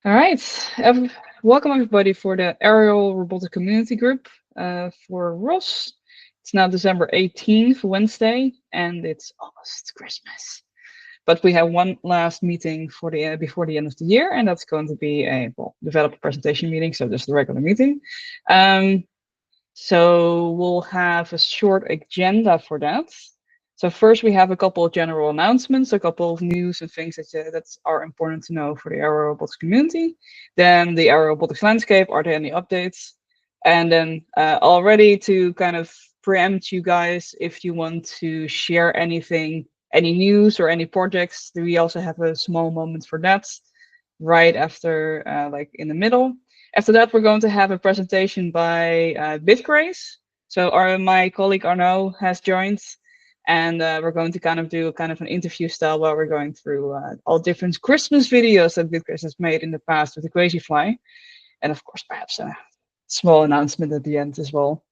All right. Welcome everybody for the Aerial Robotic Community Group for ROS. It's now December 18th, Wednesday, and it's almost Christmas. But we have one last meeting for the before the end of the year, and that's going to be a developer presentation meeting, so just the regular meeting. So we'll have a short agenda for that. So first we have a couple of general announcements, a couple of news and things that are important to know for the aero robotics community. Then the aero robotics landscape, are there any updates? And then already to kind of preempt you guys, if you want to share anything, any news or any projects, we also have a small moment for that right after, like in the middle. After that, we're going to have a presentation by Bitcraze. So my colleague Arnaud has joined, and we're going to do an interview style while we're going through all different Christmas videos that Bitcraze has made in the past with the Crazyflie. And of course, perhaps a small announcement at the end as well.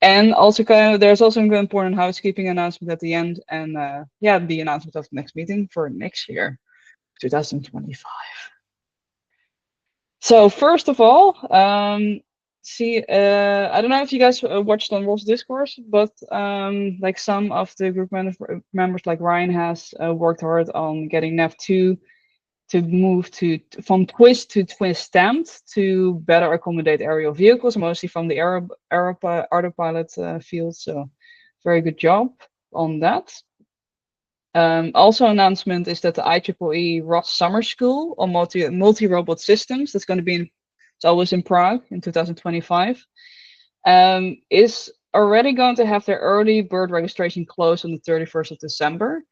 And also there's also an important housekeeping announcement at the end, and yeah, the announcement of the next meeting for next year, 2025. So first of all, I don't know if you guys watched on ROS Discourse, but like some of the group members, like Ryan, has worked hard on getting nav2 to move from twist to twist stamped to better accommodate aerial vehicles, mostly from the autopilot field. So very good job on that. Also announcement is that the IEEE ROS Summer School on multi-robot systems, that's going to be it's always in Prague in 2025, is already going to have their early bird registration close on the 31st of December.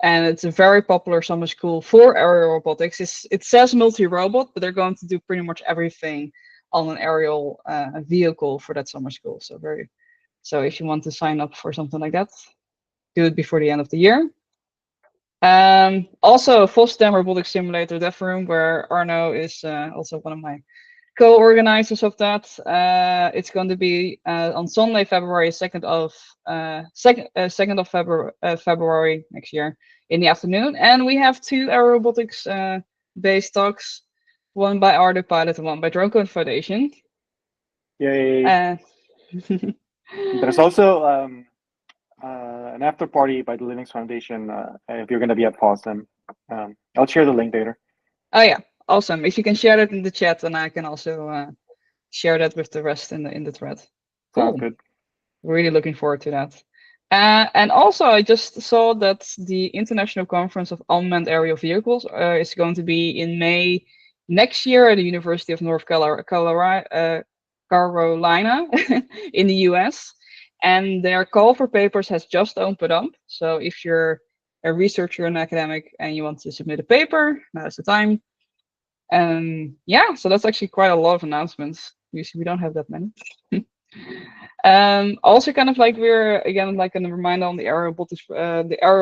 And it's a very popular summer school for aerial robotics. It says multi-robot, but they're going to do pretty much everything on an aerial vehicle for that summer school. So if you want to sign up for something like that, do it before the end of the year. Also, FOSDEM Robotics Simulator Dev Room, where Arnaud is also one of my co-organizers of that. It's going to be on Sunday, February 2nd of February next year in the afternoon, and we have two aerobotics based talks, one by Arnaud Pilot and one by Drone Code Foundation. Yay! There's also an after party by the Linux Foundation if you're going to be at FOSDEM. I'll share the link later. Oh yeah, awesome. If you can share that in the chat, then I can also share that with the rest in the thread. Cool. Sounds good. Really looking forward to that. And also, I just saw that the International Conference of Unmanned Aerial Vehicles is going to be in May next year at the University of North Carolina in the US. And their call for papers has just opened up. So if you're a researcher and academic and you want to submit a paper, now's the time. Yeah, so that's actually quite a lot of announcements. Usually we don't have that many. Also, we're again a reminder on the aerial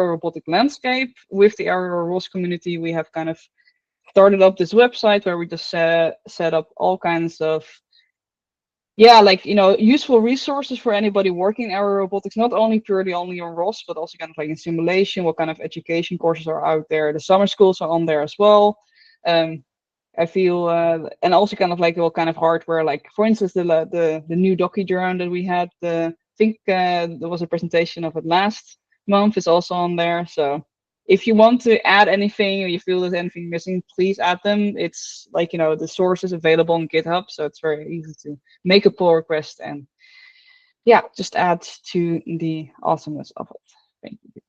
robotic landscape. With the aerial ROS community, we have started up this website where we just set up all kinds of useful resources for anybody working in aerial robotics, not only purely only on ROS, but also in simulation, what kind of education courses are out there. The summer schools are on there as well. I feel, and also what kind of hardware, like for instance, the new Docky drone that we had, I think there was a presentation of it last month, is also on there. So if you want to add anything or you feel there's anything missing, please add them. It's the source is available on GitHub, so it's very easy to make a pull request and yeah, just add to the awesomeness of it. Thank you.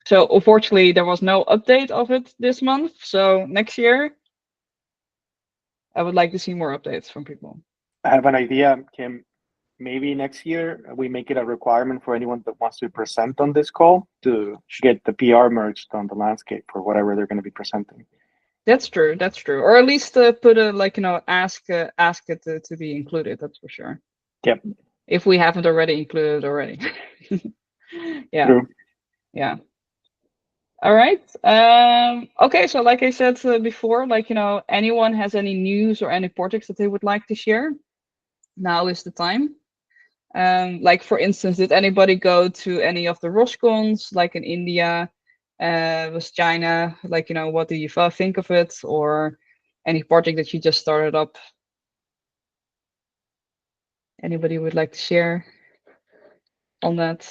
So unfortunately, there was no update of it this month. So next year, I would like to see more updates from people. I have an idea, Kim. Maybe next year we make it a requirement for anyone that wants to present on this call to get the PR merged on the landscape for whatever they're going to be presenting. That's true. That's true. Or at least put a ask it to be included. That's for sure. Yep. If we haven't already included already. Yeah. True. Yeah. All right. Okay. So like I said before, anyone has any news or any projects that they would like to share, now is the time. Like for instance, did anybody go to any of the ROSCons, like in India, was China? What do you think of it? Or any project that you just started up? Anybody would like to share on that?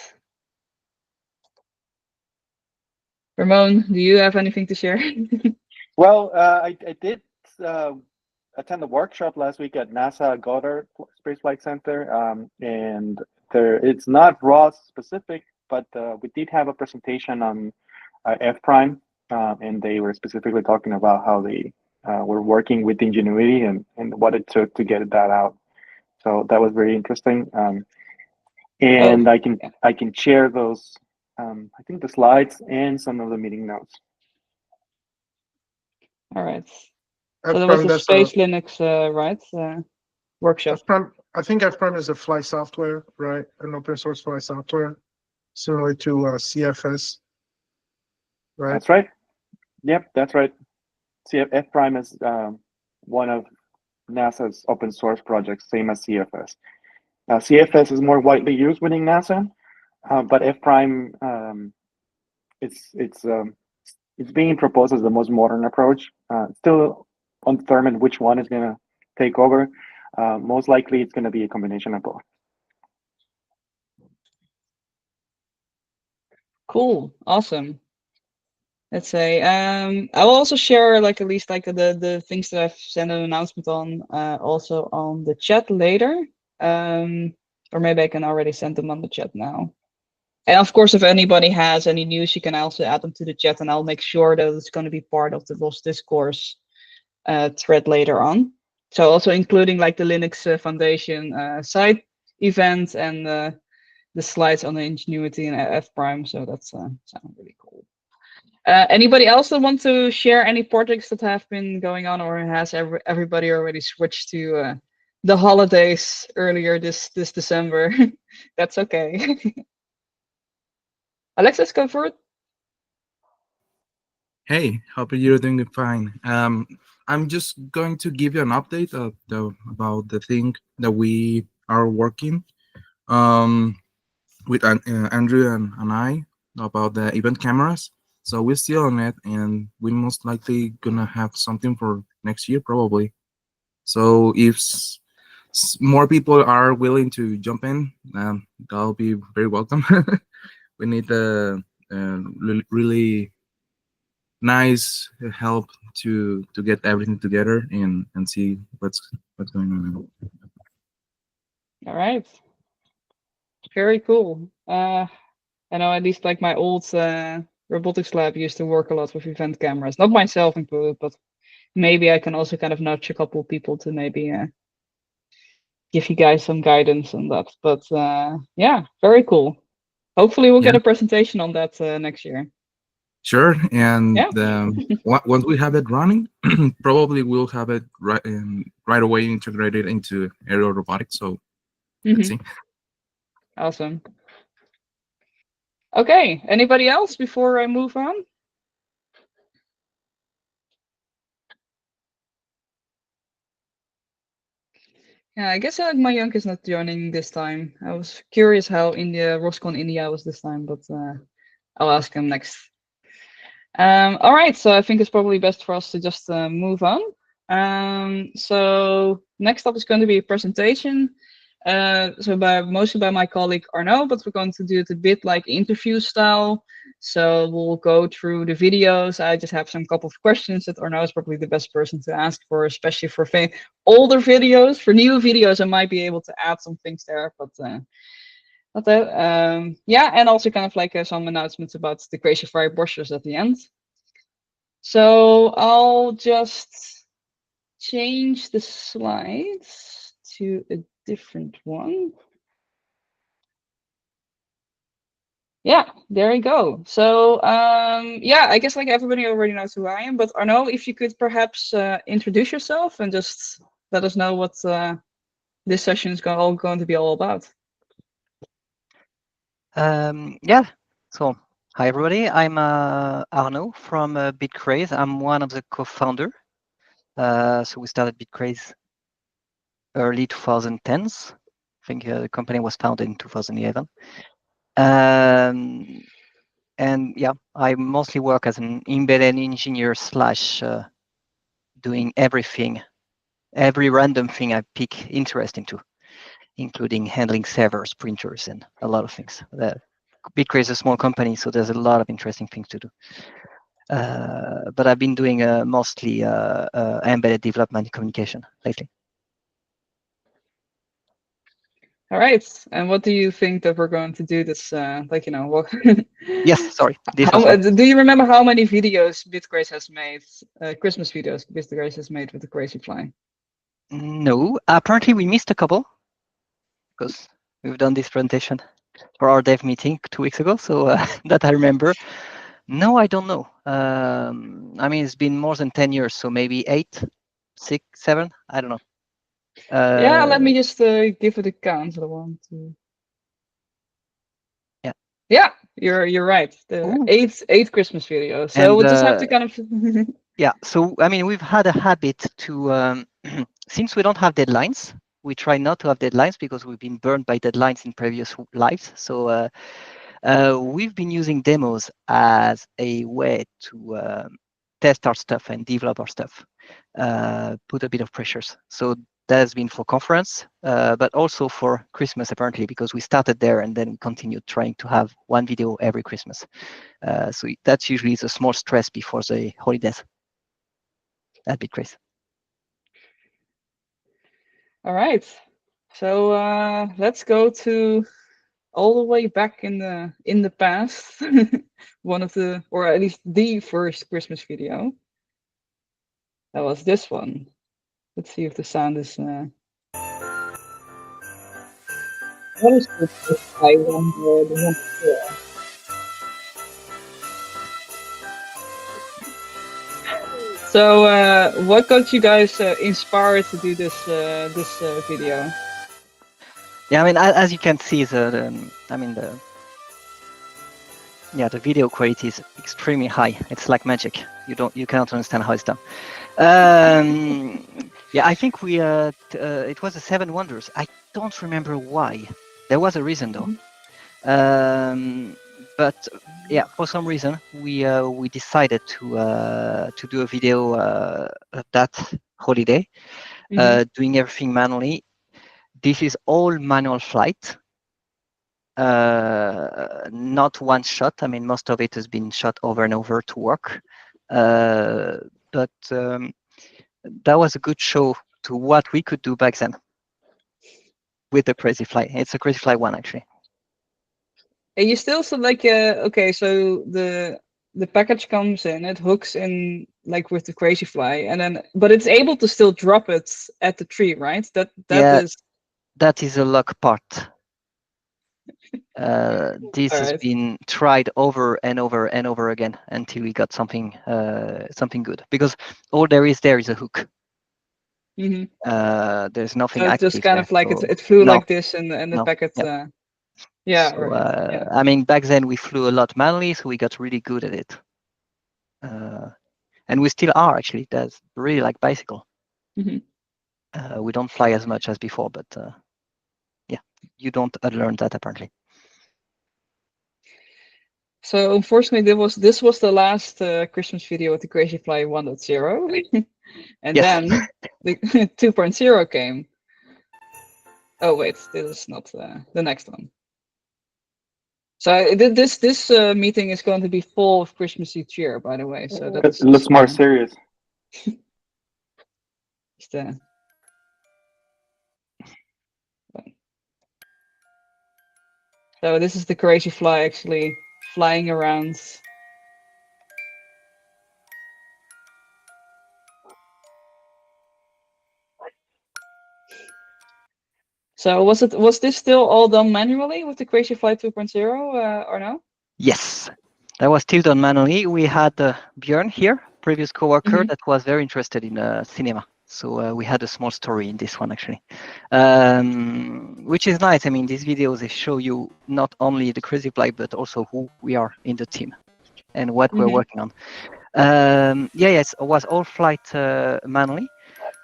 Ramon, do you have anything to share? Well, I did attend a workshop last week at NASA Goddard Space Flight Center, and it's not ROS specific, but we did have a presentation on F prime, and they were specifically talking about how they were working with Ingenuity and what it took to get that out. So that was very interesting, and I can share those. I think the slides and some of the meeting notes. All right. So there was a Space Linux, right? Workshop. I think F prime is a fly software, right? An open source fly software, similar to CFS, right? That's right. Yep, that's right. F prime is one of NASA's open source projects, same as CFS. CFS is more widely used within NASA, but F prime it's being proposed as the most modern approach. Still undetermined which one is going to take over. Most likely, it's going to be a combination of both. Cool, awesome. Let's say I will also share like at least like the things that I've sent an announcement on also on the chat later, or maybe I can already send them on the chat now. And of course, if anybody has any news, you can also add them to the chat, and I'll make sure that it's going to be part of the ROS discourse thread later on. So also including like the Linux Foundation side event and the slides on the Ingenuity and F prime. So that's sounds really cool. Anybody else that want to share any projects that have been going on, or has everybody already switched to the holidays earlier this December? That's okay. Alexis, go for it. Hey, hope you're doing fine. I'm just going to give you an update about the thing that we are working with Andrew and I about the event cameras. So we're still on it, and we're most likely gonna have something for next year probably. So if more people are willing to jump in, that'll be very welcome. We need really nice help to get everything together and see what's going on. All right, very cool. I know at least like my old robotics lab used to work a lot with event cameras, not myself included, but maybe I can also kind of nudge a couple of people to maybe give you guys some guidance on that. But yeah, very cool. Hopefully we'll get a presentation on that next year. Sure, and once we have it running, probably we'll have it right away integrated into aerial robotics. So let's see. Awesome. Okay, anybody else before I move on? Yeah, I guess Mayank is not joining this time. I was curious how ROSCON India was this time, but I'll ask him next. All right, so I think it's probably best for us to just move on. So next up is going to be a presentation. So mostly by my colleague Arnaud, but we're going to do it a bit like interview style. So we'll go through the videos. I just have some couple of questions that Arnaud is probably the best person to ask for, especially for older videos. For new videos, I might be able to add some things there, but yeah, and also kind of like some announcements about the Crazyflie Brushless at the end. So I'll just change the slides to a different one. Yeah, there you go. So yeah, I guess like everybody already knows who I am, but Arnaud, if you could perhaps introduce yourself and just let us know what this session is going to be all about. Yeah, so hi everybody, I'm Arnaud from Bitcraze. I'm one of the co-founder. So we started Bitcraze early 2010s. I think the company was founded in 2011. And yeah, I mostly work as an embedded engineer slash doing everything, every random thing I pick interest into, including handling servers, printers, and a lot of things. Bitcraze is a small company, so there's a lot of interesting things to do. But I've been doing mostly embedded development and communication lately. All right. And what do you think that we're going to do this, like, you know, what? Yes, sorry. This was Do you remember how many videos Bitcraze has made, Christmas videos Bitcraze has made with the Crazyflie? No, apparently we missed a couple because we've done this presentation for our dev meeting 2 weeks ago, so that I remember. No, I don't know. I mean, it's been more than 10 years, so maybe 8, 6, 7, I don't know. Yeah, let me just give it a count. I want to. Yeah. Yeah, you're right. The eight Christmas videos. So And, we'll just have to kind of. Yeah, so I mean, we've had a habit to, since we don't have deadlines, we try not to have deadlines because we've been burned by deadlines in previous lives. So we've been using demos as a way to test our stuff and develop our stuff, put a bit of pressures. So that has been for conference, but also for Christmas, apparently, because we started there and then we continued trying to have one video every Christmas. So that's usually the small stress before the holidays at Bitcraze. All right. So let's go to all the way back in the past. One of the, or at least the first Christmas video. That was this one. Let's see if the sound is. What is this? I wonder. The one before. So, what got you guys inspired to do this video? Yeah, I mean, as you can see, the video quality is extremely high. It's like magic. You cannot understand how it's done. Yeah, I think we it was the 7 Wonders. I don't remember why. There was a reason though. But yeah, for some reason we decided to do a video that holiday, doing everything manually. This is all manual flight, not one shot. I mean, most of it has been shot over and over to work, but that was a good show to what we could do back then with the Crazyflie. It's a Crazyflie 1 actually. And you still so like okay, so the package comes in, it hooks in like with the Crazyflie, and then but it's able to still drop it at the tree, right? That is a luck part. This has been tried over and over and over again until we got something good, because all there is a hook. There's nothing so it's active just kind there, of like so it flew like this and the packet. Yeah, so, I mean, back then we flew a lot manually, so we got really good at it, and we still are actually. That's really like bicycle. We don't fly as much as before, but yeah, you don't learn that apparently. So unfortunately, this was the last Christmas video with the Crazyflie 1.0, and then the 2.0 came. Oh wait, this is not the next one. So this meeting is going to be full of Christmassy cheer, by the way. So it looks more serious. So this is the Crazyflie actually flying around. So was this still all done manually with the Crazyflie 2.0 or no? Yes, that was still done manually. We had Björn here, previous coworker, that was very interested in cinema. So we had a small story in this one actually, which is nice. I mean, these videos, they show you not only the Crazyflie, but also who we are in the team and what we're working on. Yes, it was all flight manually,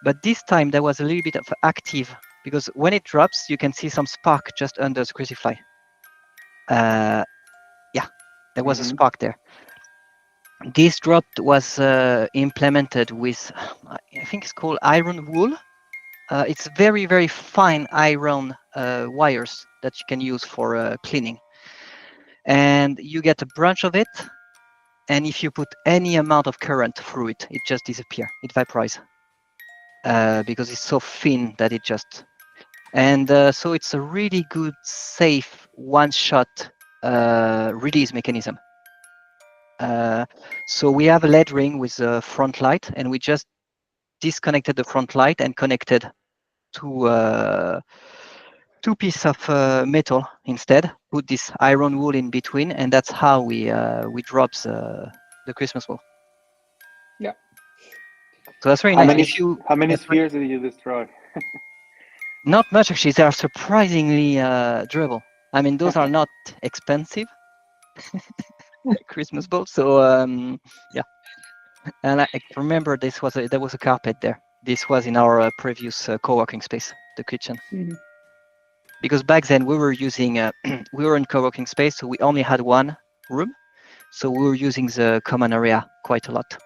but this time there was a little bit of active, because when it drops, you can see some spark just under the Crazyflie. Yeah, there was a spark there. this drop was implemented with, I think it's called iron wool. It's very, very fine iron wires that you can use for cleaning. And you get a branch of it, and if you put any amount of current through it, it just disappears. It vaporizes because it's so thin that it just. And so it's a really good, safe, one-shot release mechanism. So we have a LED ring with a front light, and we just disconnected the front light and connected two pieces of metal instead. Put this iron wool in between, and that's how we drop the Christmas ball. Yeah. So that's very How nice. many, how many spheres did you destroy? Not much actually. They are surprisingly durable. I mean, those are not expensive Christmas balls. So yeah. And I remember there was a carpet there. This was in our previous co-working space, the kitchen. Mm-hmm. Because back then we were using, we were in co-working space, so we only had one room. So we were using the common area quite a lot.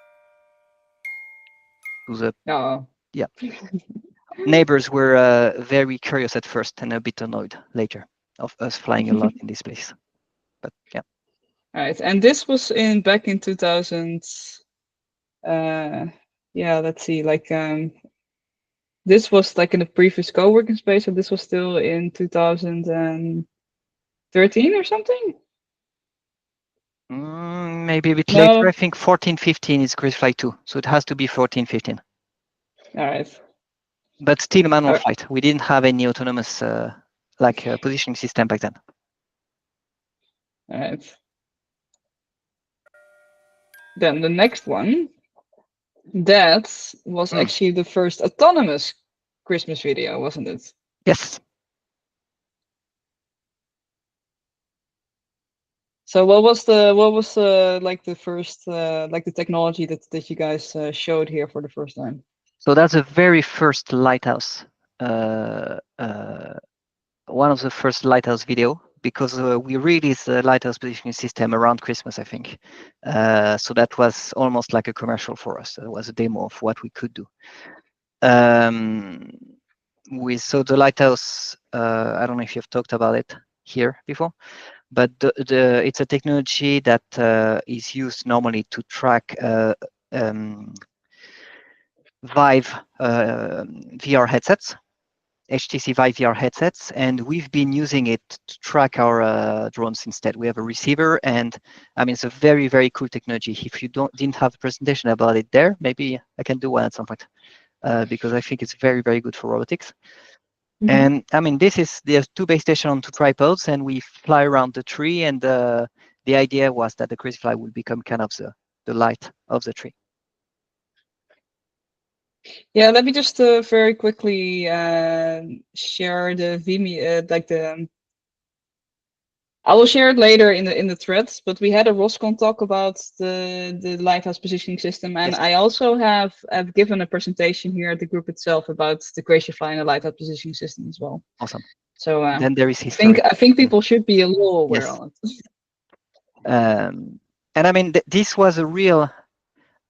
Yeah. Neighbors were very curious at first and a bit annoyed later of us flying a lot in this place. But yeah. All right, and this was back in 2000. Yeah, let's see, like this was like in the previous co-working space, so this was still in 2013 or something. Maybe a bit No. later. I think 14, 15 is Crazyflie 2, so it has to be 14, 15. All right. But still manual flight. We didn't have any autonomous positioning system back then. All right. Then the next one, that was actually the first autonomous Christmas video, wasn't it? Yes. So what was like the first like the technology that you guys showed here for the first time? So that's the very first lighthouse, one of the first lighthouse video, because we released the lighthouse positioning system around Christmas, I think. So that was almost like a commercial for us. It was a demo of what we could do. So the lighthouse, I don't know if you've talked about it here before, but it's a technology that is used normally to track Vive VR headsets, HTC Vive VR headsets, and we've been using it to track our drones instead. We have a receiver, and I mean, it's a very, very cool technology. If you didn't have a presentation about it there, maybe I can do one at some point, because I think it's very, very good for robotics. Mm-hmm. And I mean, there's two base stations on two tripods, and we fly around the tree, and the idea was that the Crazyflie would become kind of the light of the tree. Yeah, let me just very quickly share the Vimeo, I will share it later in the threads. But we had a ROSCON talk about the lighthouse positioning system, and yes. I also have given a presentation here at the group itself about the Crazyflie and the lighthouse positioning system as well. Awesome. So then there is history. I think people should be a little aware on it. And I mean, this was a real.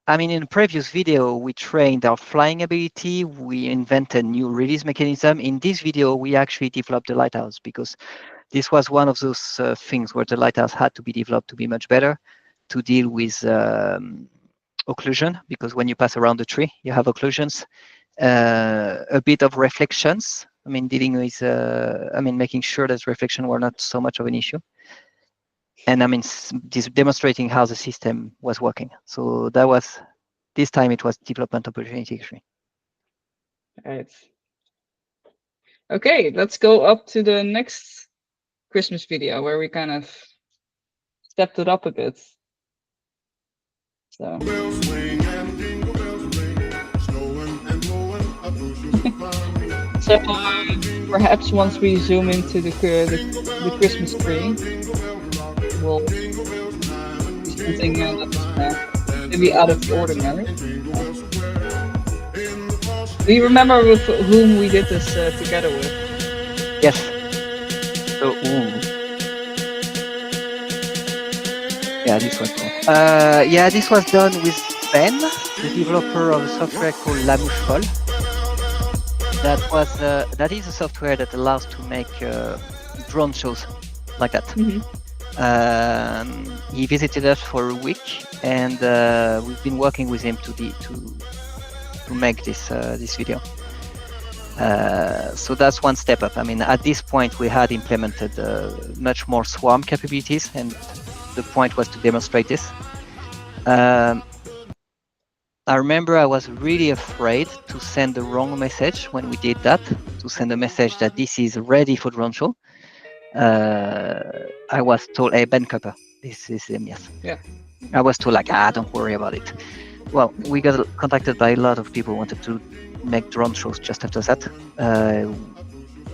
I mean, in the previous video, we trained our flying ability. We invented new release mechanism. In this video, we actually developed the lighthouse, because this was one of those things where the lighthouse had to be developed to be much better, to deal with occlusion, because when you pass around the tree, you have occlusions, a bit of reflections. I mean, dealing with, making sure that reflection were not so much of an issue. And I mean, demonstrating how the system was working. So that was, this time it was development opportunity. Right. Okay, let's go up to the next Christmas video where we kind of stepped it up a bit. So. So perhaps once we zoom into the Christmas tree, we'll see something that maybe out of the ordinary. Do you remember with whom we did this together with? Yes. So, yeah, this was cool. Yeah, this was done with Ben, the developer of a software called Lamouche. That is a software that allows to make drone shows like that. He visited us for a week, and we've been working with him to make this video. So that's one step up. I mean, at this point, we had implemented much more swarm capabilities, and the point was to demonstrate this. I remember I was really afraid to send the wrong message when we did that, to send a message that this is ready for drone show. I was told, hey, Ben Cooper, this is him, yes. Yeah. I was told, like, don't worry about it. Well, we got contacted by a lot of people who wanted to make drone shows just after that.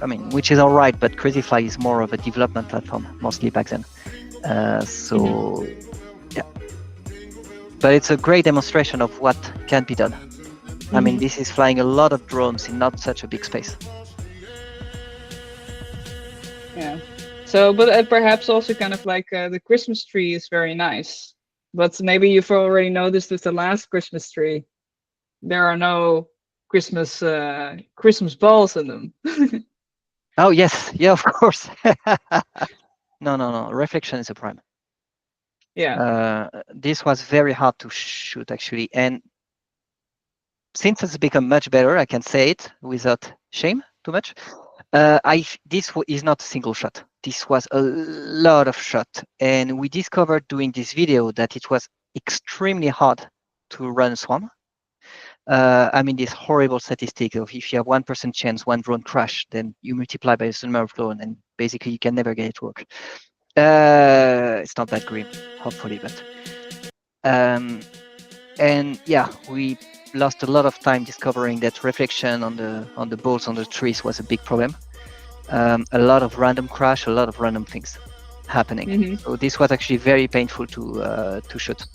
I mean, which is all right, but Crazyflie is more of a development platform, mostly back then. Yeah. But it's a great demonstration of what can be done. I mean, this is flying a lot of drones in not such a big space. Yeah. So, but perhaps also kind of like the Christmas tree is very nice, but maybe you've already noticed with the last Christmas tree, there are no Christmas balls in them. Oh yes, yeah, of course. No. Reflection is a prime. Yeah. This was very hard to shoot actually, and since it's become much better, I can say it without shame too much. This is not a single shot. This was a lot of shot, and we discovered doing this video that it was extremely hard to run swarm. I mean, this horrible statistic of if you have 1% chance one drone crash, then you multiply by the number of drone, and basically you can never get it to work. It's not that grim, hopefully, but and yeah, we lost a lot of time discovering that reflection on the bolts on the trees was a big problem. A lot of random crash, a lot of random things happening. So this was actually very painful to shoot.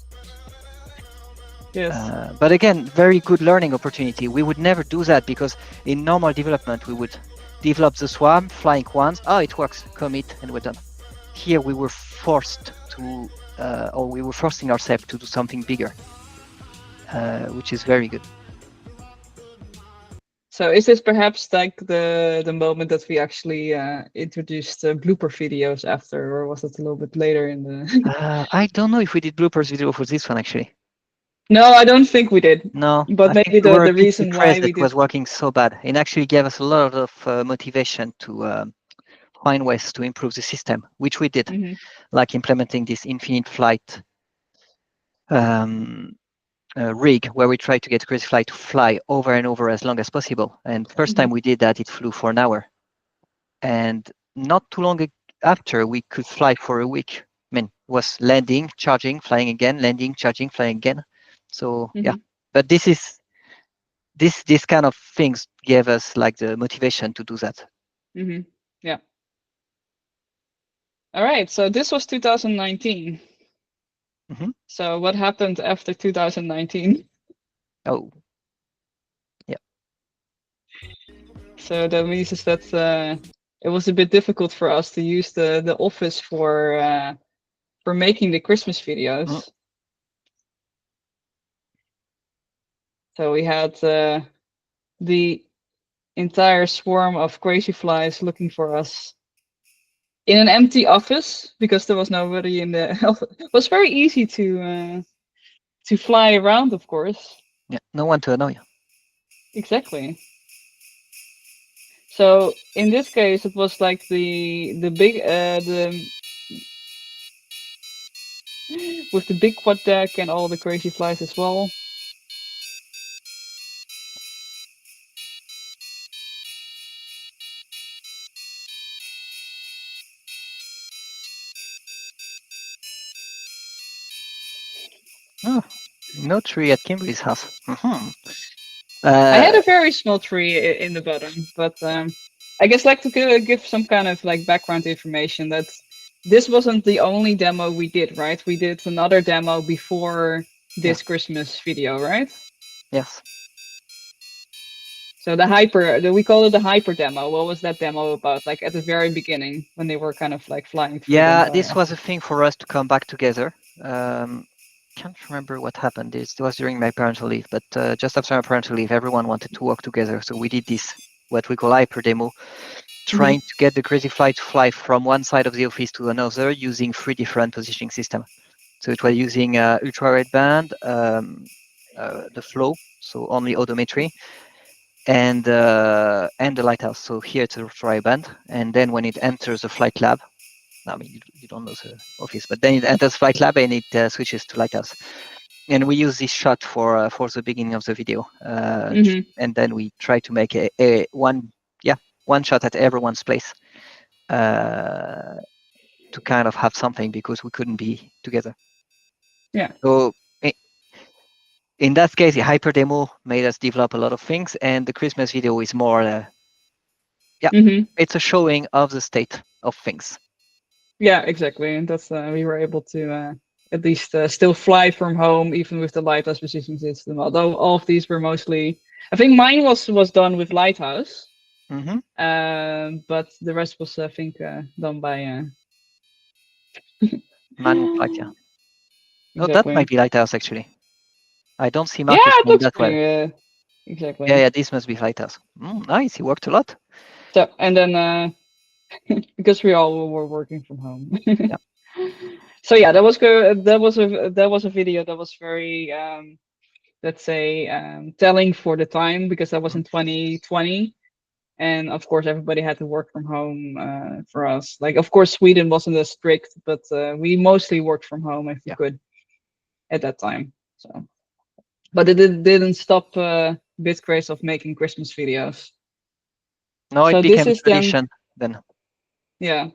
Yes. But again, very good learning opportunity. We would never do that because in normal development we would develop the swarm, flying once, it works, commit, and we're done. Here we were forced to, or we were forcing ourselves to do something bigger, which is very good. So is this perhaps like the moment that we actually introduced blooper videos after, or was it a little bit later in the? I don't know if we did bloopers video for this one actually. No, I don't think we did. No, but I maybe think the reason why we did was working so bad. It actually gave us a lot of motivation to find ways to improve the system, which we did, like implementing this infinite flight rig where we try to get Crazyflie to fly over and over as long as possible. And first time we did that, it flew for an hour. And not too long after, we could fly for a week. I mean, it was landing, charging, flying again, landing, charging, flying again. So yeah, but this kind of things gave us like the motivation to do that. Yeah. All right. So this was 2019. So what happened after 2019? Oh, yeah. So that means is that it was a bit difficult for us to use the office for making the Christmas videos. So we had the entire swarm of Crazyflies looking for us in an empty office because there was nobody in the office. It was very easy to fly around, of course. Yeah, no one to annoy you. Exactly. So in this case, it was like the big with the big quad deck and all the Crazyflies as well. Oh, no tree at Kimberly's house. I had a very small tree in the bottom, but I guess like to give some kind of like background information that this wasn't the only demo we did, right? We did another demo before this Christmas video, right? Yes. So we call it the hyper demo. What was that demo about? Like at the very beginning when they were kind of like flying through. Yeah, this was a thing for us to come back together. can't remember what happened. It was during my parental leave, but just after my parental leave, everyone wanted to work together. So we did this, what we call hyper demo, trying to get the Crazyflie to fly from one side of the office to another using 3 different positioning systems. So it was using ultra wideband, the flow, so only odometry, and the lighthouse. So here it's ultra wideband, and then when it enters the flight lab, I mean you don't know the office, but then it enters flight lab and it switches to lighthouse. And we use this shot for the beginning of the video, and then we try to make a one shot at everyone's place to kind of have something, because we couldn't be together. Yeah. So in that case, the hyper demo made us develop a lot of things, and the Christmas video is more, it's a showing of the state of things. Yeah, exactly. And that's we were able to at least still fly from home, even with the lighthouse positioning system. Although all of these were mostly, I think mine was done with lighthouse, but the rest was I think done by manual flight. Yeah. Exactly. Oh, that might be lighthouse actually. I don't see Marcus it looks that pretty, well. Exactly. Yeah, this must be lighthouse. Nice, he worked a lot. So and then because we all were working from home. Yeah. So yeah, that was good. That was a video that was very let's say telling for the time, because that was in 2020, and of course everybody had to work from home for us. Like of course Sweden wasn't as strict, but we mostly worked from home if we could at that time. So, but it didn't stop Bitcraze of making Christmas videos. No, So it became this is tradition then. Yeah.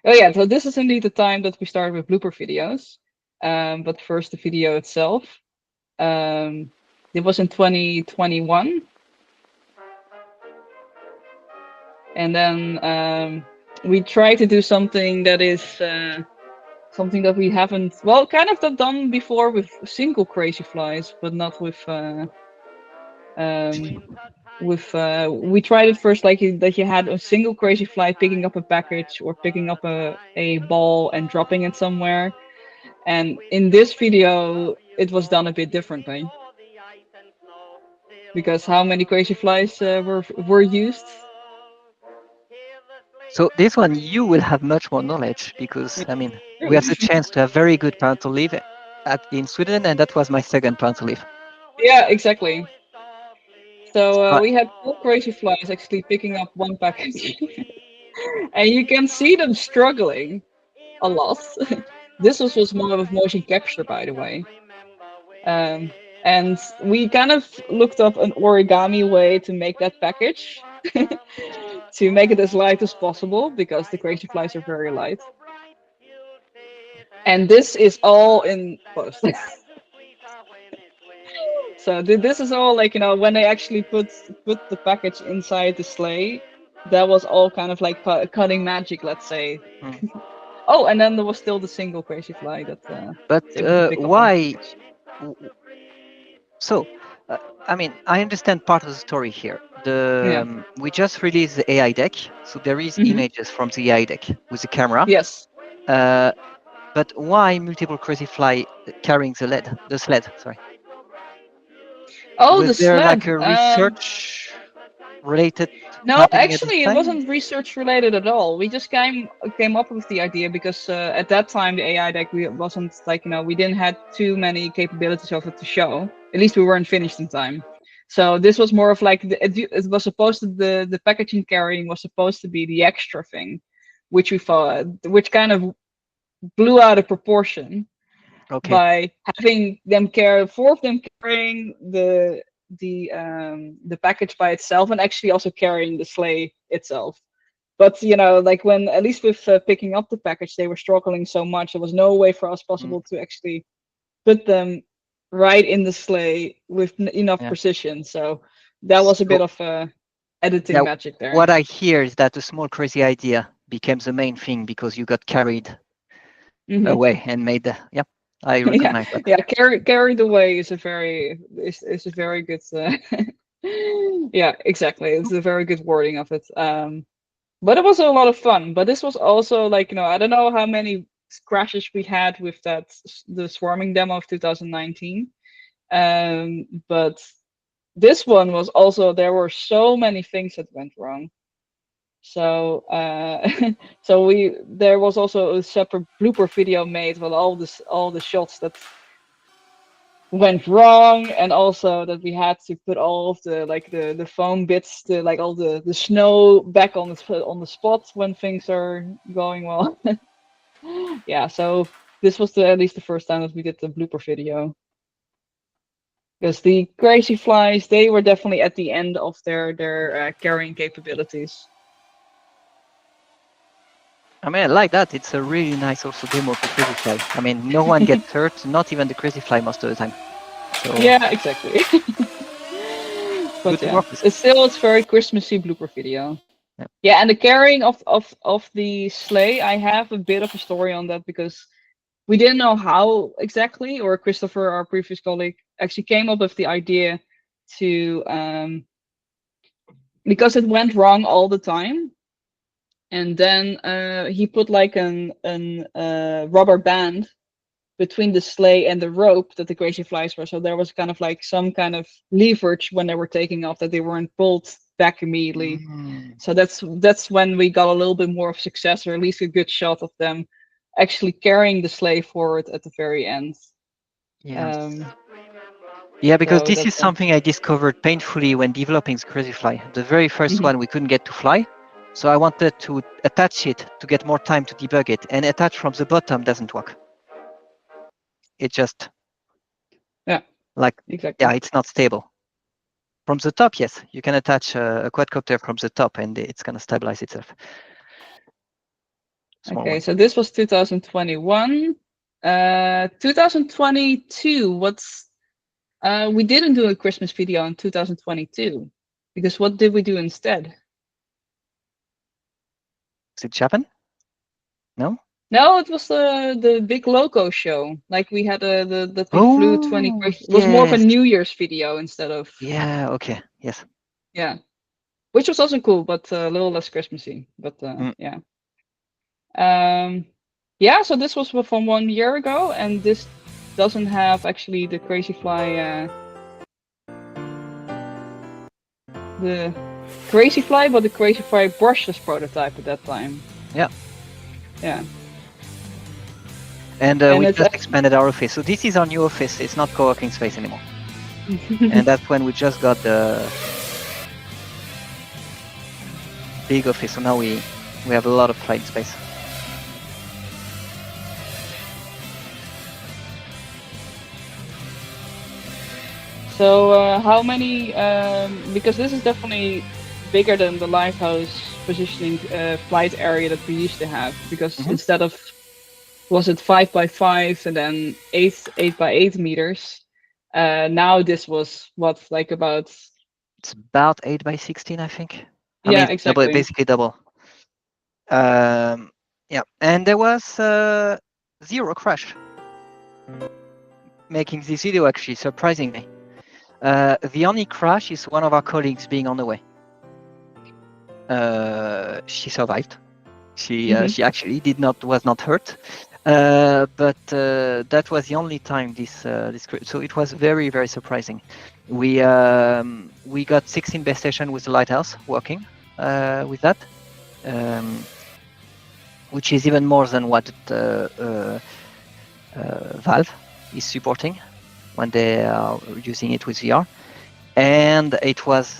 Oh yeah, so this is indeed the time that we started with blooper videos. But first the video itself. It was in 2021. And then we tried to do something that is something that we haven't, well, kind of done before with single Crazyflies, but not with we tried it first like that you had a single Crazyflie picking up a package or picking up a ball and dropping it somewhere. And in this video, it was done a bit differently. Because how many Crazyflies were used? So this one, you will have much more knowledge, because I mean, we have the chance to have very good parental leave in Sweden, and that was my second parental leave. Yeah, exactly. So we had 4 Crazyflies actually picking up one package. And you can see them struggling a lot. This was more of motion capture, by the way. And we kind of looked up an origami way to make that package. To make it as light as possible, because the Crazyflies are very light. And this is all in post. So this is all like, when they actually put the package inside the sleigh, that was all kind of like cutting magic, let's say. Oh, and then there was still the single Crazyflie that. But why? So, I mean, I understand part of the story here. We just released the AI deck, so there is images from the AI deck with the camera. Yes. But why multiple Crazyflie carrying the sled? Sorry. Oh, was the there sled. like a research related? No, actually, it wasn't research related at all. We just came up with the idea because at that time the AI deck wasn't like, we didn't have too many capabilities of it to show. At least we weren't finished in time. So this was more of like it was supposed to the packaging carrying was supposed to be the extra thing, which we thought, which kind of blew out of proportion. Okay. By having them 4 of them carrying the package by itself, and actually also carrying the sleigh itself. But like when, at least with picking up the package, they were struggling so much, there was no way for us possible to actually put them right in the sleigh with enough precision. So that was a bit of editing magic there. What I hear is that the small crazy idea became the main thing, because you got carried away and made the I recognize that. Yeah, carried away is a very good yeah, exactly. It's a very good wording of it. But it was a lot of fun. But this was also like, I don't know how many crashes we had with the swarming demo of 2019. But this one was also, there were so many things that went wrong. So there was also a separate blooper video made with all the shots that went wrong, and also that we had to put all of the foam bits, like all the snow back on the spot when things are going well. Yeah, so this was at least the first time that we did the blooper video. Because the Crazyflies, they were definitely at the end of their carrying capabilities. I mean, I like that. It's a really nice also demo of the Crazyflie. I mean, no one gets hurt, not even the Crazyflie most of the time. So Yeah, exactly. But yeah, it's very Christmassy blooper video. Yeah. Yeah, and the carrying of the sleigh, I have a bit of a story on that, because we didn't know how exactly, or Christopher, our previous colleague, actually came up with the idea to because it went wrong all the time. And then he put like an rubber band between the sleigh and the rope that the Crazyflies were. So there was kind of like some kind of leverage when they were taking off, that they weren't pulled back immediately. So that's when we got a little bit more of success, or at least a good shot of them actually carrying the sleigh forward at the very end. Yeah. Yeah, because so this that's is something I discovered painfully when developing Crazyflie. The very first one we couldn't get to fly, so I wanted to attach it to get more time to debug it, and attach from the bottom doesn't work. It just exactly. Yeah, it's not stable. From the top, yes, you can attach a quadcopter from the top, and it's gonna stabilize itself. Okay, so this was 2021. 2022. We didn't do a Christmas video in 2022, because what did we do instead? Is it Japan? No. No, it was the big loco show. Like we had that we flew 20. It was more of a New Year's video instead of. Yeah. Okay. Yes. Yeah, which was also cool, but a little less Christmassy. But yeah. Yeah. So this was from 1 year ago, and this doesn't have actually the Crazyflie. The Crazyflie, but the Crazyflie Brushless prototype at that time. Yeah. Yeah. And we just expanded our office. So this is our new office. It's not co-working space anymore. And that's when we just got the big office. So now we have a lot of flight space. So how many, because this is definitely bigger than the Lighthouse positioning flight area that we used to have, because instead of, was it 5 by 5 and then 8 by 8 meters, now this was what, like about, it's about 8 by 16, I think. I mean, exactly. Double, basically double. Yeah, and there was 0 crash, making this video actually surprising me. The only crash is one of our colleagues being on the way. She survived. She actually was not hurt. But that was the only time this so it was very, very surprising. We got 16 base station with the Lighthouse working with that, which is even more than what Valve is supporting when they are using it with VR. And it was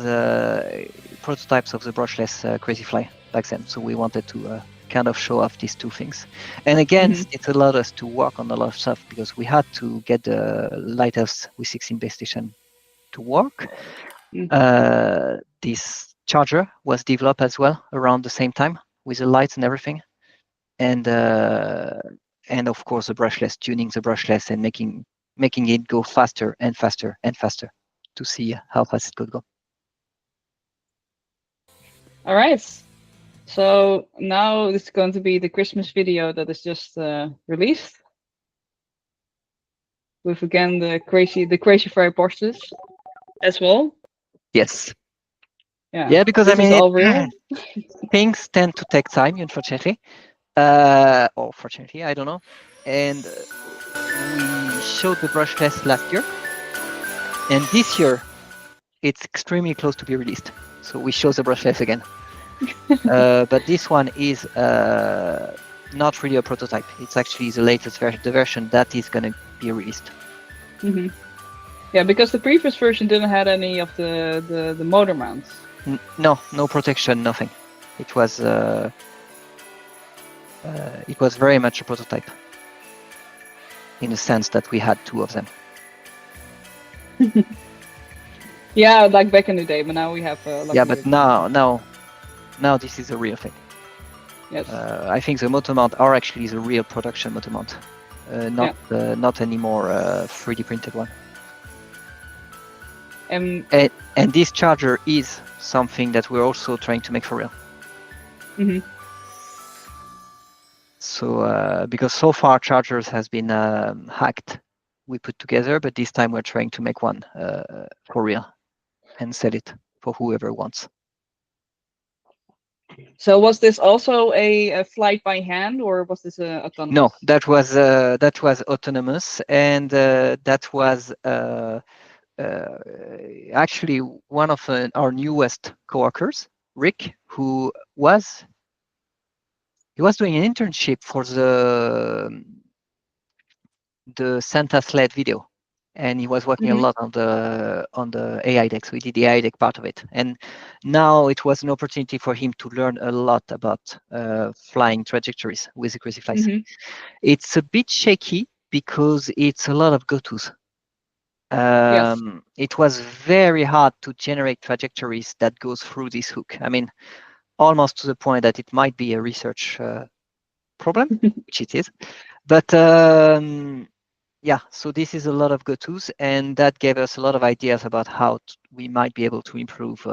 prototypes of the brushless Crazyflie back then, so we wanted to kind of show off these two things. And again, it allowed us to work on a lot of stuff, because we had to get the Lighthouse with 16 base station to work. This charger was developed as well around the same time, with the lights and everything. And of course the brushless, tuning the brushless and making it go faster and faster and faster to see how fast it could go. All right. So now it's going to be the Christmas video that is just released, with again the Crazyflie Brushless as well. Yes. Yeah. Yeah, because this I mean, all real. things tend to take time, unfortunately. Or fortunately, I don't know. And we showed the brushless last year, and this year it's extremely close to be released. So we show the brushless again. But this one is not really a prototype. It's actually the latest version, the version that is going to be released. Mm-hmm. Yeah, because the previous version didn't have any of the motor mounts. No protection, nothing. It was very much a prototype, in the sense that we had 2 of them. Yeah, like back in the day, but now we have. Yeah, but now this is a real thing. Yes. I think the motor mount are actually the real production motor mount, not anymore 3D printed one. And this charger is something that we're also trying to make for real. Mm-hmm. So because so far chargers has been hacked, we put together, but this time we're trying to make one for real and sell it for whoever wants. So was this also a flight by hand, or was this a autonomous? No, that was autonomous, and that was actually one of our newest coworkers, Rick, who was doing an internship for the Santa sled video, and he was working a lot on the AI deck. So we did the AI deck part of it, and now it was an opportunity for him to learn a lot about flying trajectories with the Crazyflies. It's a bit shaky because it's a lot of go-tos. Yes. It was very hard to generate trajectories that goes through this hook. I mean, almost to the point that it might be a research problem, which it is. But yeah, so this is a lot of go-tos, and that gave us a lot of ideas about how we might be able to improve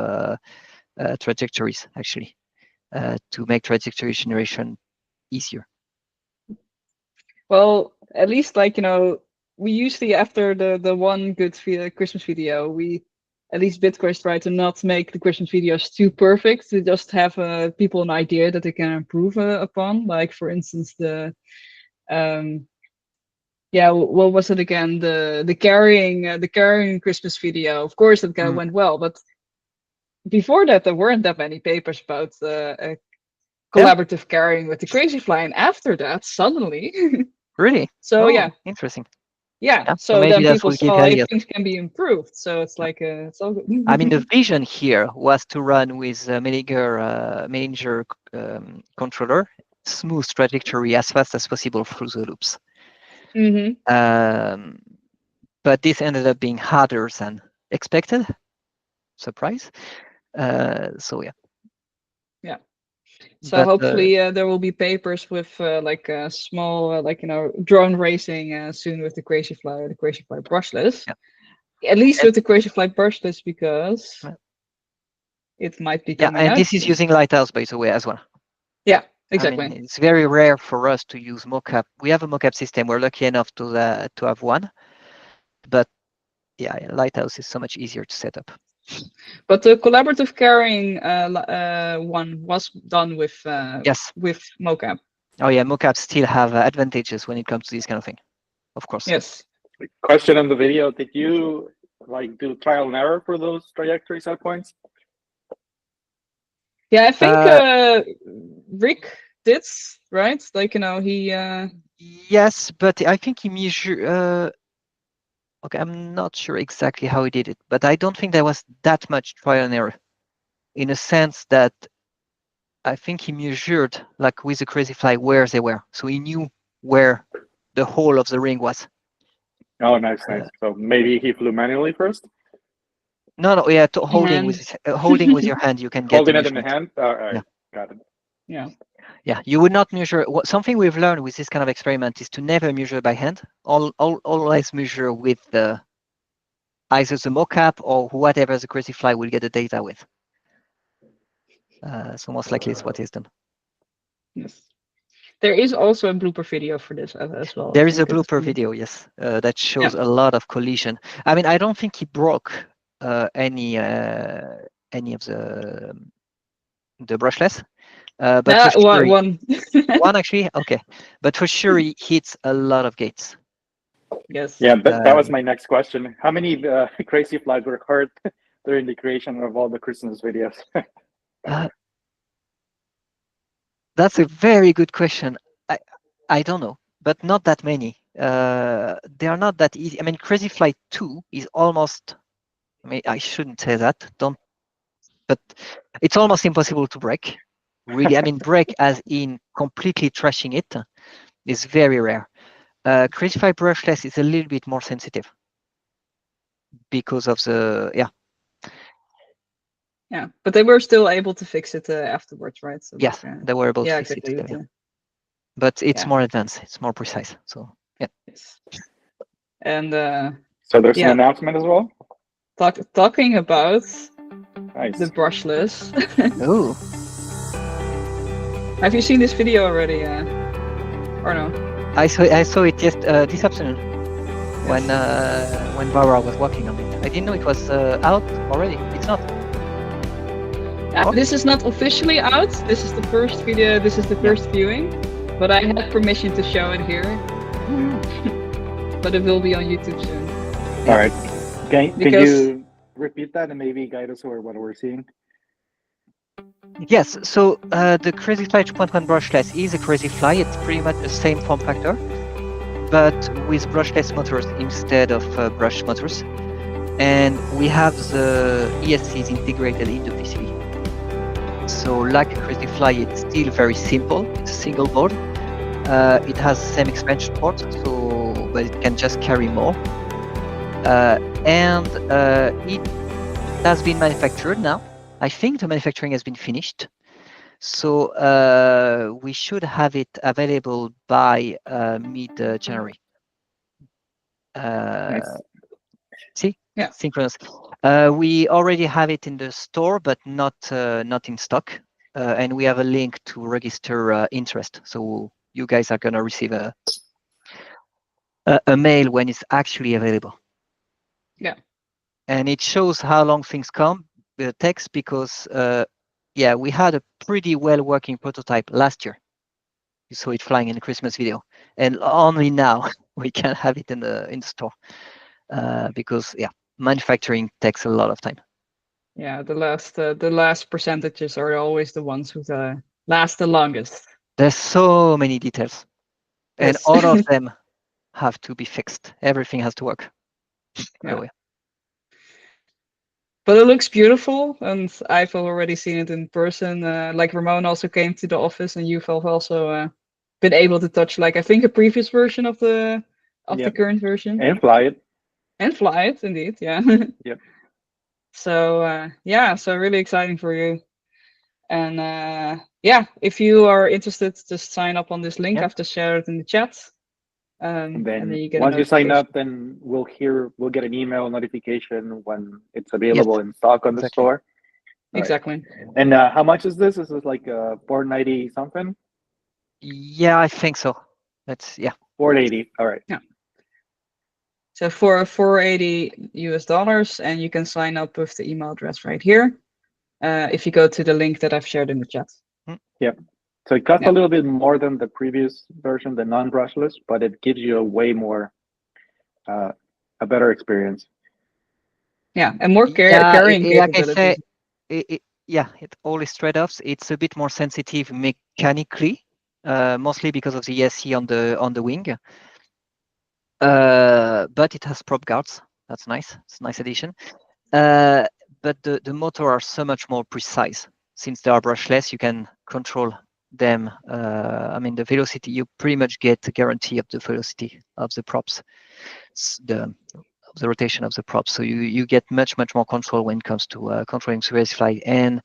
trajectories, actually, to make trajectory generation easier. Well, at least we usually, after the one good Christmas video, we at least Bitcraze try to not make the Christmas videos too perfect, to just have people an idea that they can improve upon. Like, for instance, the what was it again? The carrying Christmas video. Of course, it went well, but before that, there weren't that many papers about collaborative carrying with the Crazyflie, and after that, suddenly. Really? So yeah, interesting. Yeah, so then maybe that people will give saw if ideas. things can be improved. So it's like it's all good. I mean, the vision here was to run with a Manager controller, smooth trajectory as fast as possible through the loops. But this ended up being harder than expected. Surprise. So yeah. Yeah. So hopefully there will be papers with like small drone racing soon with the Crazyflie Brushless. Yeah. At least with the Crazyflie Brushless, because it might be coming out. And this is using Lighthouse, by the way, as well. Yeah, exactly. I mean, it's very rare for us to use mocap. We have a mocap system. We're lucky enough to have one, but yeah, Lighthouse is so much easier to set up. But the collaborative carrying one was done with with mocap. Oh yeah, mocap still have advantages when it comes to this kind of thing, of course. Yes. Question on the video: did you do trial and error for those trajectory set points? Yeah, I think Rick did, right? He. Yes, but I think he measured. Okay, I'm not sure exactly how he did it, but I don't think there was that much trial and error, in a sense that I think he measured, like with the Crazyflie, where they were, so he knew where the whole of the ring was. Oh, nice. So maybe he flew manually first. No, yeah, holding with your hand, you can get holding it in the hand. All right, got it. Yeah, you would not measure. Something we've learned with this kind of experiment is to never measure by hand. Always measure with either the mocap or whatever the Crazyflie will get the data with. So most likely it's what is done. Yes. There is also a blooper video for this as well. There is a blooper video, yes, that shows a lot of collision. I mean, I don't think he broke any of the brushless, But for sure, one. one actually, okay. But for sure, he hits a lot of gates. Yes. Yeah, that was my next question. How many Crazyflie were hurt during the creation of all the Christmas videos? That's a very good question. I don't know, but not that many. They are not that easy. I mean, Crazyflie 2 is almost. I mean, I shouldn't say that. Don't. But it's almost impossible to break. Really, I mean, break as in completely trashing it is very rare. Crazyflie Brushless is a little bit more sensitive because of the Yeah, but they were still able to fix it afterwards, right? So yes, they were able to yeah, fix exactly. it. Yeah. But it's Yeah. more advanced. It's more precise. So yeah. Yes. And So there's yeah. an announcement as well? Talking about Nice. the brushless. Oh, Have you seen this video already, or no? I saw it just this afternoon when Barbara was working on it. I didn't know it was out already. It's not. This is not officially out. This is the first video. This is the first viewing, but I had permission to show it here. But it will be on YouTube soon. All right. Can you repeat that and maybe guide us over what we're seeing? Yes, so the Crazyflie 2.1 brushless is a Crazyflie. It's pretty much the same form factor, but with brushless motors instead of brush motors. And we have the ESCs integrated in the PCB. So like a Crazyflie, it's still very simple. It's a single board. It has the same expansion port, but it can just carry more. And it has been manufactured now. I think the manufacturing has been finished. So we should have it available by mid-January. Nice. See? Yeah. Synchronous. We already have it in the store, but not in stock. And we have a link to register interest. So you guys are gonna receive a mail when it's actually available. Yeah. And it shows how long things takes because yeah, we had a pretty well working prototype last year. You saw it flying in the Christmas video, and only now we can have it in the store because yeah, manufacturing takes a lot of time. Yeah, the last percentages are always the ones who last the longest. There's so many details, and Yes. all of them have to be fixed. Everything has to work. Yeah. So, yeah. But it looks beautiful, and I've already seen it in person. Like Ramon also came to the office, and you've also been able to touch, like I think, a previous version of the current version. And fly it. And fly it, indeed. Yeah. Yep. So yeah, so really exciting for you. And yeah, if you are interested, just sign up on this link. I've just shared it in the chat. And then you get once you sign up, then we'll get an email notification when it's available in stock on the store. Exactly. Right. And how much is this? Is this like $490 something? Yeah, I think so. That's $480. All right. Yeah. So for $480 US, and you can sign up with the email address right here. If you go to the link that I've shared in the chat. Yep. So it costs a little bit more than the previous version, the non-brushless, but it gives you a way more, a better experience. Yeah, and more carrying capabilities. Like I say, it always trade-offs. It's a bit more sensitive mechanically, mostly because of the ESC on the wing. But it has prop guards. That's nice. It's a nice addition. But the motor are so much more precise. Since they are brushless, you can control them. I mean, the velocity, you pretty much get a guarantee of the velocity of the props, the rotation of the props. So you get much more control when it comes to controlling Crazyflie and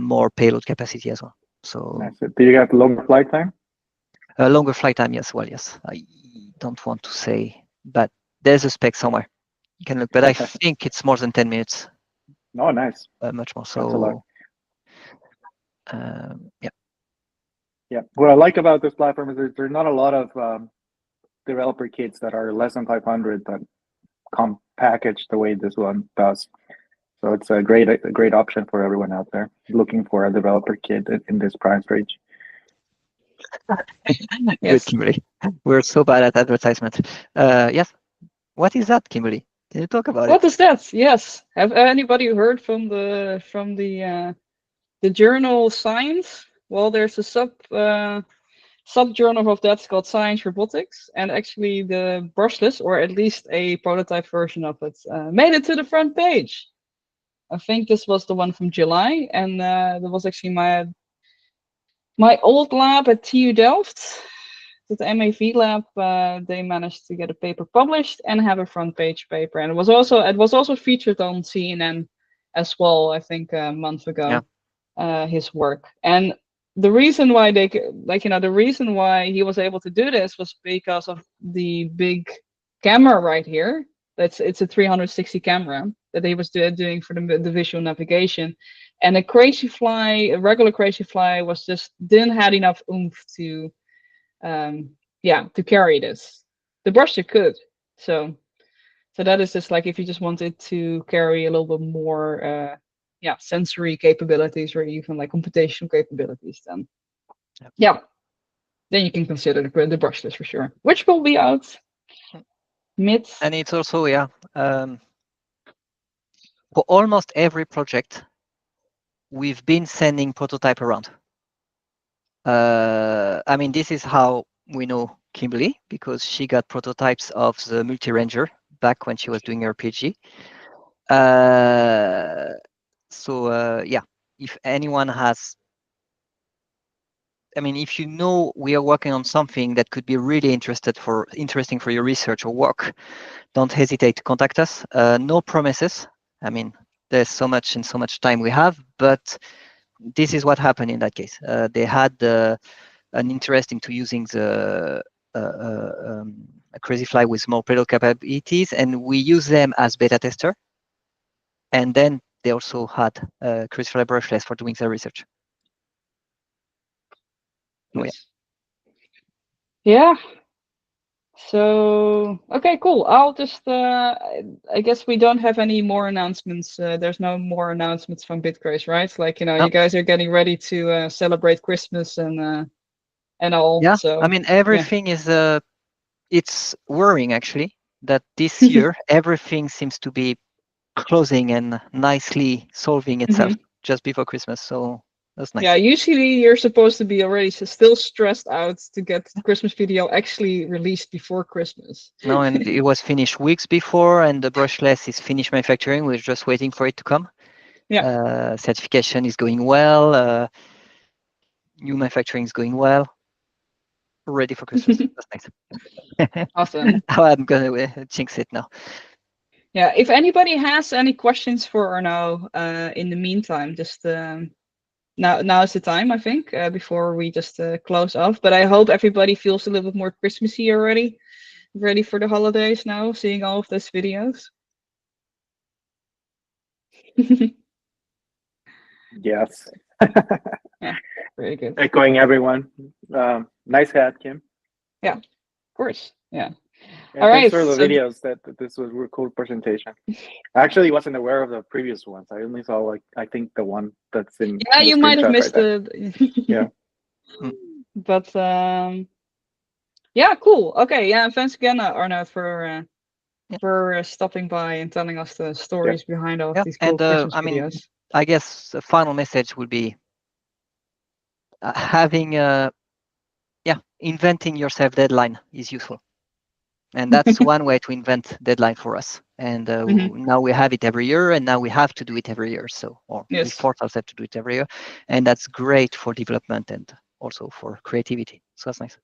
more payload capacity as well. So nice. Do you get longer flight time? Longer flight time, yes. Well, yes. I don't want to say, but there's a spec somewhere. You can look, but I think it's more than 10 minutes. Oh, nice. Much more. That's a lot. Yeah. Yeah. What I like about this platform is there's not a lot of developer kits that are less than 500 that come packaged the way this one does. So it's a great option for everyone out there looking for a developer kit in this price range. Good, Yes. Kimberly. We're so bad at advertisement. Yes. What is that, Kimberly? Can you talk about What it? is that? Yes. Have anybody heard from the journal Science? Well, there's a sub-journal of that's called Science Robotics, and actually the brushless, or at least a prototype version of it, made it to the front page. I think this was the one from July, and there was actually my old lab at TU Delft, the MAV lab. They managed to get a paper published and have a front page paper, and it was also featured on CNN as well. I think a month ago, his work. And the reason why the reason why he was able to do this was because of the big camera right here. It's a 360 camera that he was doing for the visual navigation, and a regular Crazyflie was just didn't have enough oomph to to carry this. The brusher could, so that is just like if you just wanted to carry a little bit more sensory capabilities or even like computational capabilities, then then you can consider the brushless for sure, which will be out mid. And it's also for almost every project we've been sending prototype around. I mean, this is how we know Kimberly, because she got prototypes of the multi-ranger back when she was doing her PhD. If anyone has, I mean, if you know we are working on something that could be really interesting for your research or work, don't hesitate to contact us. No promises. I mean, there's so much time we have, but this is what happened in that case. They had an interest into using the Crazyflie with more pedal capabilities, and we use them as beta tester. And then they also had Crazyflie Brushless for doing their research. Yes. Yeah. So okay, cool. I'll just I guess we don't have any more announcements. There's no more announcements from Bitcraze, right? Like, you guys are getting ready to celebrate Christmas and all. Yeah. So I mean, everything is it's worrying actually that this year everything seems to be closing and nicely solving itself just before Christmas. So that's nice. Yeah, usually you're supposed to be already still stressed out to get the Christmas video actually released before Christmas. No, and it was finished weeks before, and the brushless is finished manufacturing. We're just waiting for it to come. Yeah. Certification is going well. New manufacturing is going well. Ready for Christmas. That's nice. Awesome. I'm gonna jinx it now. Yeah, if anybody has any questions for Arnaud, in the meantime, just now is the time, I think, before we just close off. But I hope everybody feels a little bit more Christmassy already, ready for the holidays now, seeing all of those videos. Yes. Yeah, very good. Echoing everyone. Nice hat, Kim. Yeah, of course. Yeah. And All thanks right. for the videos. That this was a cool presentation. I actually wasn't aware of the previous ones. I only saw I think the one that's in. Yeah, the you might have missed right the. Yeah. But yeah, cool. Okay, yeah, thanks again, Arnaud, for stopping by and telling us the stories behind all of these cool Christmas videos. I guess the final message would be having inventing yourself deadline is useful. And that's one way to invent deadline for us. And now we have it every year, and now we have to do it every year. We force ourselves to do it every year. And that's great for development and also for creativity. So that's nice.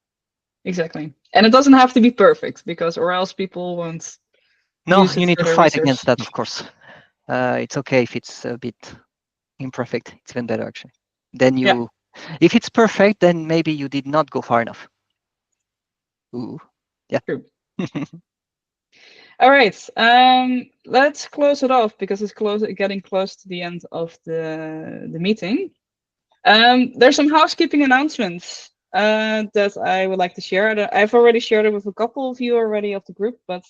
Exactly. And it doesn't have to be perfect, because or else people won't. No, you need to fight against that, of course. It's okay if it's a bit imperfect. It's even better, actually. Then if it's perfect, then maybe you did not go far enough. Ooh, yeah. True. All right. Let's close it off because it's getting close to the end of the meeting. There's some housekeeping announcements that I would like to share. I've already shared it with a couple of you already of the group, but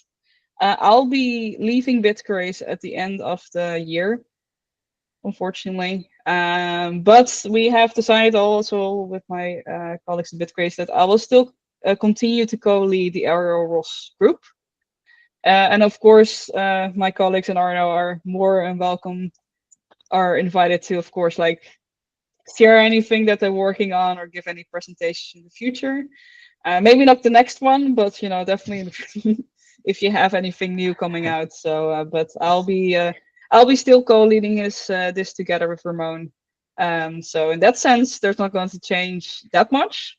I'll be leaving Bitcraze at the end of the year. unfortunately. But we have decided also with my colleagues at Bitcraze that I will still continue to co-lead the Arnaud ROS group. And of course, my colleagues and Arnaud are more than welcome, are invited to, of course, like share anything that they're working on or give any presentations in the future. Maybe not the next one, but definitely if you have anything new coming out. So, but I'll be still co-leading this together with Ramon. So in that sense, there's not going to change that much.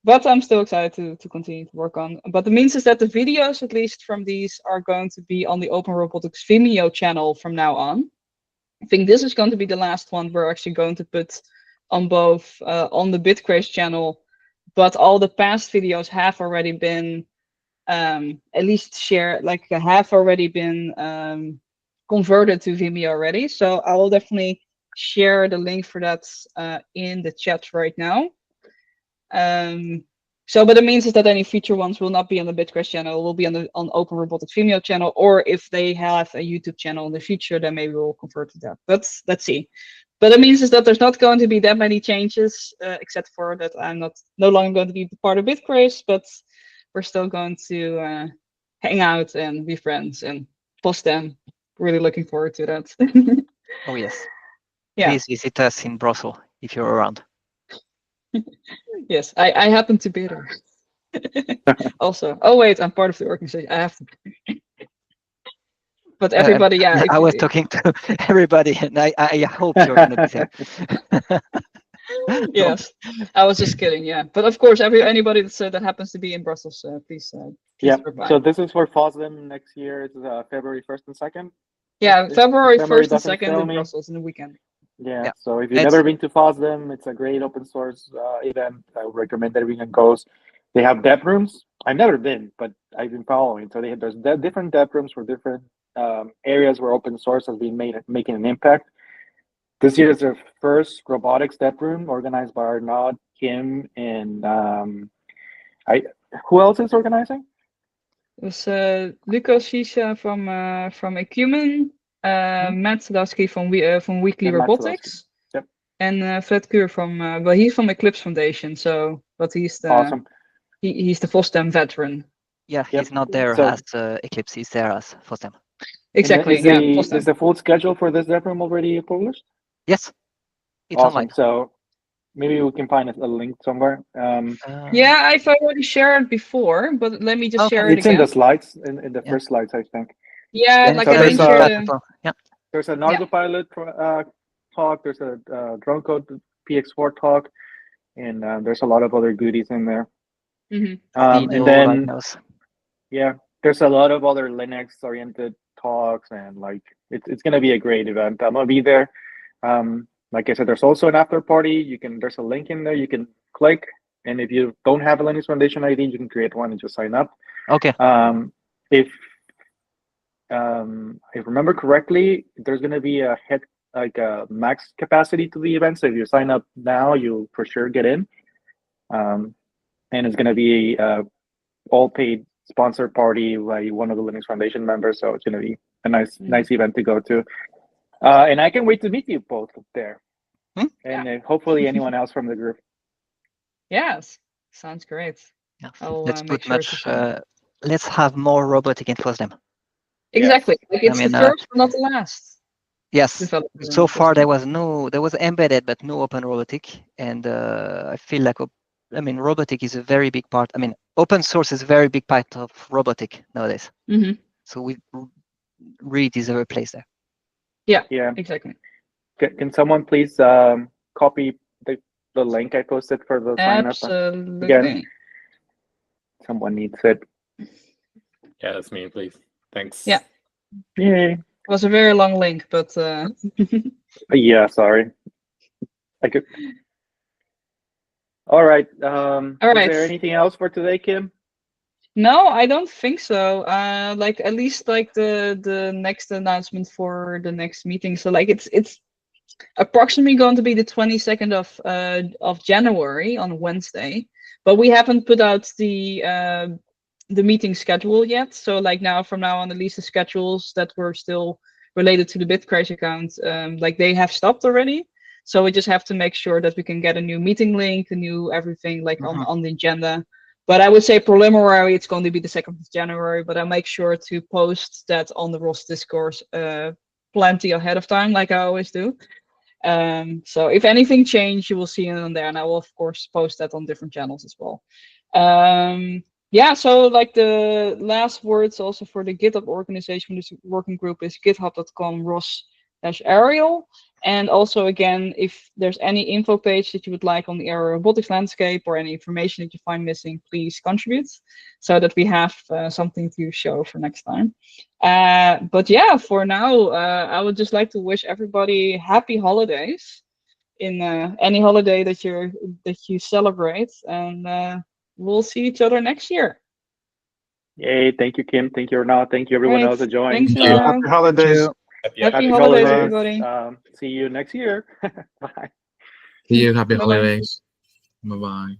But I'm still excited to continue to work on. But the means is that the videos, at least from these, are going to be on the Open Robotics Vimeo channel from now on. I think this is going to be the last one we're actually going to put on both on the Bitcraze channel, but all the past videos have already been at least shared, like have already been converted to Vimeo already. So I will definitely share the link for that in the chat right now. So, but it means is that any future ones will not be on the Bitcraze channel, will be on Open Robotics Vimeo channel, or if they have a YouTube channel in the future, then maybe we'll convert to that. But let's see. But it means is that there's not going to be that many changes, except for that I'm no longer going to be part of Bitcraze, but we're still going to hang out and be friends and post them. Really looking forward to that. Oh yes. Yeah. Please visit us in Brussels if you're around. Yes, I happen to be there. Also, oh wait, I'm part of the organization. I have to. But everybody, yeah. I was talking to everybody, and I hope you're going to be there. Yes, I was just kidding. Yeah, but of course, anybody that happens to be in Brussels, please. Yeah. Stop by. So this is for FOSDEM next year. It's February 1st and 2nd. Yeah, February memory 1st and doesn't 2nd fail in me. Brussels in the weekend. Yeah. Yeah. So if you've never been to FOSDEM, it's a great open source event. I would recommend that everyone goes. They have dev rooms. I've never been, but I've been following. So there's different dev rooms for different areas where open source has been making an impact. This year is their first robotics dev room organized by Arnaud, Kim, and who else is organizing? It was Lucas Shisha from Ecumen, Matt Sadowski from Weekly And Matt Robotics, Yep. and Fred Keur from well, he's from Eclipse Foundation, so but he's the Awesome. he's the FOSDEM veteran. Yeah, Yep. he's not there So- as Eclipse. He's there as FOSDEM. Exactly. Is Yeah, the, FOSDEM. is the full schedule for this dev room already published? Yes, it's Awesome. online. So maybe we can find a link somewhere. Yeah, I've already shared before, but let me just Okay. share it It's in again. the slides, in the Yeah. first slides, I think. Yeah, And like so I there's didn't share the. Yeah. There's an Autopilot talk. There's a drone code PX4 talk, and there's a lot of other goodies in there. Mhm. And then Rhinos. yeah, there's a lot of other Linux-oriented talks, and like it's gonna be a great event. I'm gonna be there. Like I said, there's also an after party. There's a link in there you can click, and if you don't have a Linux Foundation ID, you can create one and just sign up. Okay. If I remember correctly, there's gonna be a max capacity to the event. So if you sign up now, you'll for sure get in. And it's gonna be all paid sponsored party by one of the Linux Foundation members. So it's gonna be a nice event to go to. And I can wait to meet you both there. And hopefully anyone else from the group. Yes, sounds great. Yeah. I'll Let's make put sure to much. sign up. Let's have more robotic in FOSDEM. Exactly. Like it's I mean, the first, but not the last. Yes. Development So of far, FOSDEM. there was embedded, but no open robotic, and I feel like robotic is a very big part. I mean, open source is a very big part of robotic nowadays. Mhm. So we really deserve a place there. Yeah. Exactly. Can someone please copy the link I posted for the sign up Absolutely. again? Someone needs it. Yeah, that's me, please. Thanks. Yeah. Yay. It was a very long link, but Yeah, sorry. I could. All right. Is there anything else for today, Kim? no, I don't think so. Like at least like the next announcement for the next meeting. So like it's approximately going to be the 22nd of January on Wednesday, but we haven't put out the meeting schedule yet. So like from now on, at least the schedules that we're still related to the Bitcraze account, like they have stopped already. So we just have to make sure that we can get a new meeting link, a new everything like on the agenda. But I would say preliminary, it's going to be the 2nd of January, but I'll make sure to post that on the ROS discourse plenty ahead of time, like I always do. So if anything changes, you will see it on there, and I will of course post that on different channels as well. Yeah, so like the last words also for the GitHub organization, this working group is github.com/ROS/Ariel. And also, again, if there's any info page that you would like on the aerial robotics landscape or any information that you find missing, please contribute so that we have something to show for next time. But yeah, for now, I would just like to wish everybody happy holidays in any holiday that you celebrate, and we'll see each other next year. Yay! Thank you, Kim. Thank you, Arnaud. Thank you, everyone else that joined. Thanks, Happy Arnaud. holidays. Happy holidays, holidays. everybody. See you next year. Bye. See you. Happy Bye-bye. holidays. Bye bye.